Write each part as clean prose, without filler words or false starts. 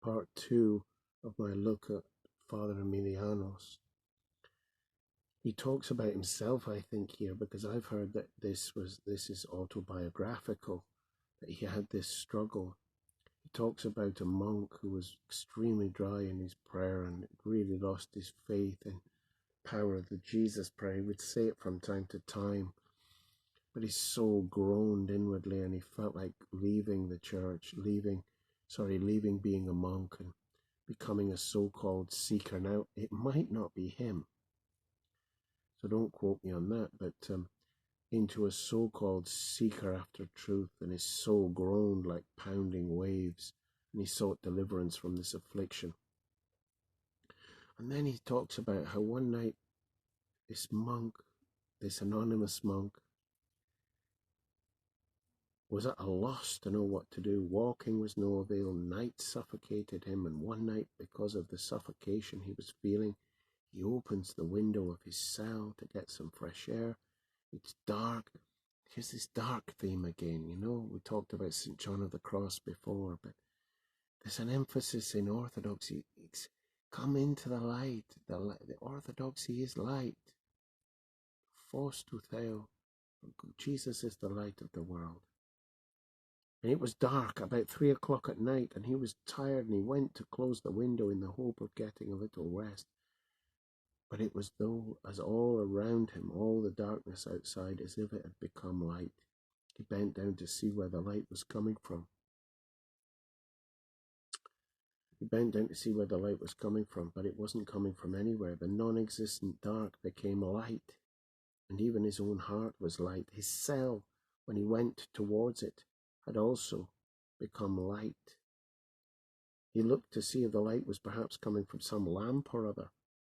part 2 of my look at Father Aimilianos. He talks about himself, I think, here, because I've heard that this is autobiographical, that he had this struggle. He talks about a monk who was extremely dry in his prayer and really lost his faith in power of the Jesus prayer. He would say it from time to time, but he so groaned inwardly, and he felt like leaving the church, leaving being a monk and becoming a so-called seeker. Now, it might not be him, so don't quote me on that, but into a so-called seeker after truth, and his soul groaned like pounding waves, and he sought deliverance from this affliction. And then he talks about how one night this monk, this anonymous monk, was at a loss to know what to do. Walking was no avail, night suffocated him, and one night, because of the suffocation he was feeling, he opens the window of his cell to get some fresh air. It's dark. Here's this dark theme again, you know. We talked about St. John of the Cross before, but there's an emphasis in orthodoxy. It's come into the light. The orthodoxy is light. Phos to Theo. Jesus is the light of the world. And it was dark, about 3 o'clock at night, and he was tired, and he went to close the window in the hope of getting a little rest. But it was though, as all around him, all the darkness outside, as if it had become light. He bent down to see where the light was coming from. But it wasn't coming from anywhere. The non-existent dark became light, and even his own heart was light. His cell, when he went towards it, had also become light. He looked to see if the light was perhaps coming from some lamp or other,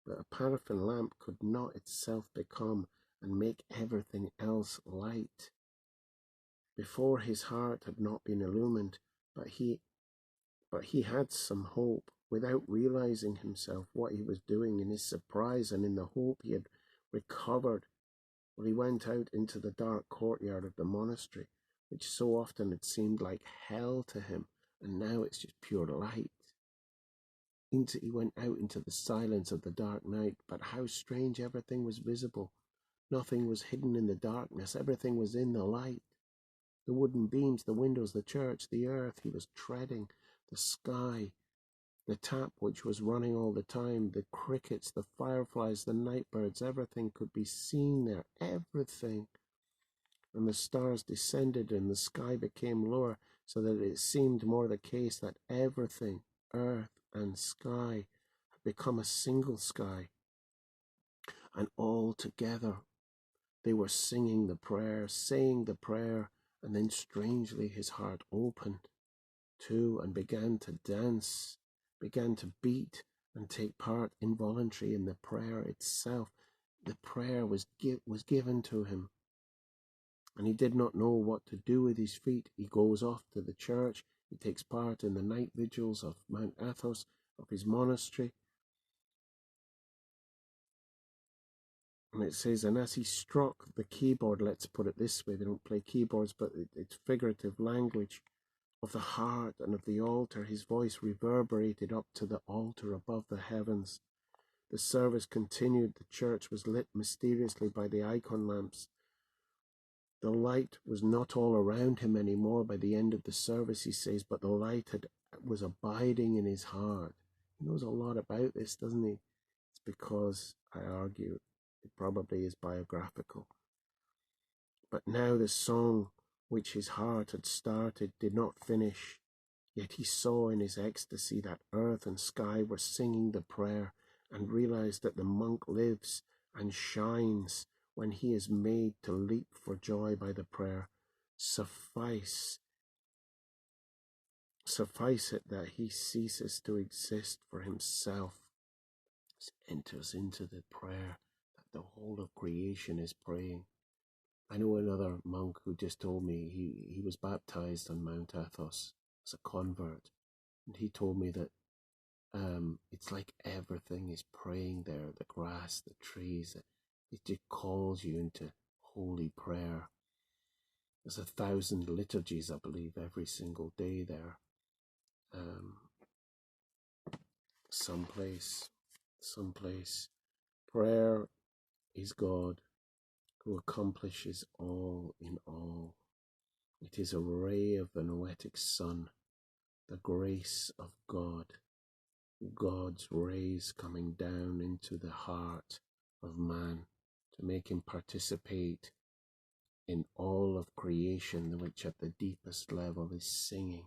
but a paraffin lamp could not itself become and make everything else light. Before, his heart had not been illumined, but he had some hope. Without realizing himself what he was doing, in his surprise and in the hope he had recovered, well, he went out into the dark courtyard of the monastery, which so often had seemed like hell to him, and now it's just pure light. He went out into the silence of the dark night, but how strange, everything was visible. Nothing was hidden in the darkness, everything was in the light. The wooden beams, the windows, the church, the earth he was treading, the sky, the tap which was running all the time, the crickets, the fireflies, the night birds, everything could be seen there, everything. And the stars descended and the sky became lower, so that it seemed more the case that everything, earth and sky, had become a single sky. And all together they were singing the prayer, saying the prayer, and then strangely his heart opened too and began to dance, began to beat and take part involuntarily in the prayer itself. The prayer was given to him, and he did not know what to do with his feet. He goes off to the church. He takes part in the night vigils of Mount Athos, of his monastery. And it says, and as he struck the keyboard, let's put it this way, they don't play keyboards, but it's figurative language, of the heart and of the altar, his voice reverberated up to the altar above the heavens. The service continued. The church was lit mysteriously by the icon lamps. The light was not all around him anymore by the end of the service, he says, but the light was abiding in his heart. He knows a lot about this, doesn't he? It's because, I argue, it probably is biographical. But now the song which his heart had started did not finish, yet he saw in his ecstasy that earth and sky were singing the prayer, and realized that the monk lives and shines when he is made to leap for joy by the prayer. Suffice it that he ceases to exist for himself, enters into the prayer that the whole of creation is praying. I know another monk who just told me he was baptized on Mount Athos as a convert, and he told me that it's like everything is praying there, the grass, the trees, it just calls you into holy prayer. There's 1,000 liturgies, I believe, every single day there. someplace. Prayer is God who accomplishes all in all. It is a ray of the noetic sun, the grace of God, God's rays coming down into the heart of man to make him participate in all of creation, which at the deepest level is singing,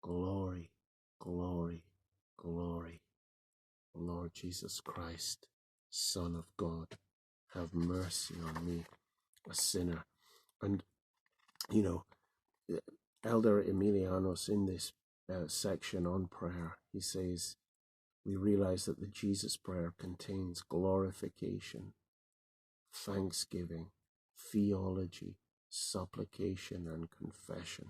glory, glory, glory. Lord Jesus Christ, Son of God, have mercy on me, a sinner. And, you know, Elder Aimilianos, in this section on prayer, he says, we realize that the Jesus prayer contains glorification, thanksgiving, theology, supplication, and confession.